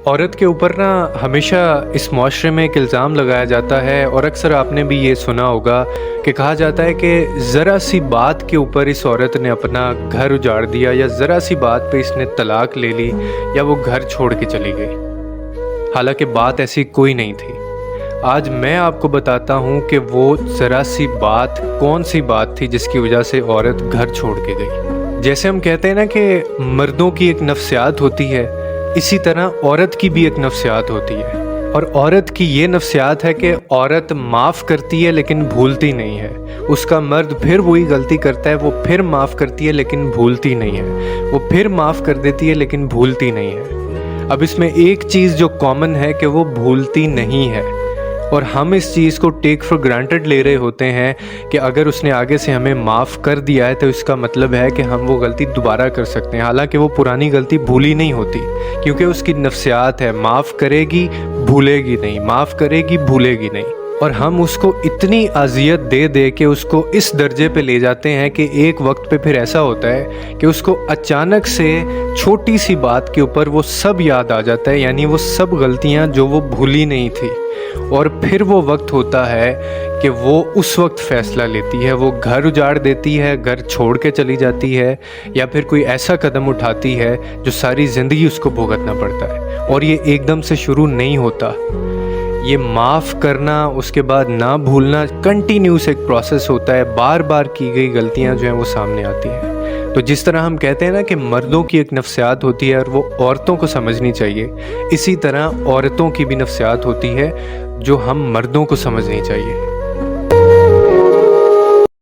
औरत के ऊपर ना हमेशा इस माशरे में एक इल्ज़ाम लगाया जाता है और अक्सर आपने भी ये सुना होगा कि कहा जाता है कि ज़रा सी बात के ऊपर इस औरत ने अपना घर उजाड़ दिया या ज़रा सी बात पे इसने तलाक ले ली या वो घर छोड़ के चली गई। हालांकि बात ऐसी कोई नहीं थी। आज मैं आपको बताता हूँ कि वो ज़रा सी बात कौन सी बात थी जिसकी वजह से औरत घर छोड़ के गई। जैसे हम कहते हैं ना कि मर्दों की एक नफ्सियात होती है, इसी तरह औरत की भी एक नफ्सियात होती है। और औरत की ये नफ्सियात है कि औरत माफ़ करती है लेकिन भूलती नहीं है। उसका मर्द फिर वही गलती करता है, वो फिर माफ़ करती है लेकिन भूलती नहीं है। वो फिर माफ़ कर देती है लेकिन भूलती नहीं है। अब इसमें एक चीज़ जो कॉमन है कि वो भूलती नहीं है, और हम इस चीज़ को टेक फॉर ग्रांटेड ले रहे होते हैं कि अगर उसने आगे से हमें माफ़ कर दिया है तो इसका मतलब है कि हम वो गलती दोबारा कर सकते हैं। हालांकि वो पुरानी गलती भूली नहीं होती, क्योंकि उसकी नफ्सियात है, माफ़ करेगी भूलेगी नहीं, माफ़ करेगी भूलेगी नहीं। और हम उसको इतनी अजियत दे दे के उसको इस दर्जे पे ले जाते हैं कि एक वक्त पे फिर ऐसा होता है कि उसको अचानक से छोटी सी बात के ऊपर वो सब याद आ जाता है, यानी वो सब गलतियाँ जो वो भूली नहीं थी। और फिर वो वक्त होता है कि वो उस वक्त फ़ैसला लेती है, वो घर उजाड़ देती है, घर छोड़ के चली जाती है, या फिर कोई ऐसा कदम उठाती है जो सारी ज़िंदगी उसको भुगतना पड़ता है। और ये एकदम से शुरू नहीं होता। ये माफ़ करना, उसके बाद ना भूलना कंटिन्यूस एक प्रोसेस होता है। बार बार की गई गलतियां जो हैं वो सामने आती हैं। तो जिस तरह हम कहते हैं ना कि मर्दों की एक नफ्सियात होती है और वो औरतों को समझनी चाहिए, इसी तरह औरतों की भी नफ्सियात होती है जो हम मर्दों को समझनी चाहिए।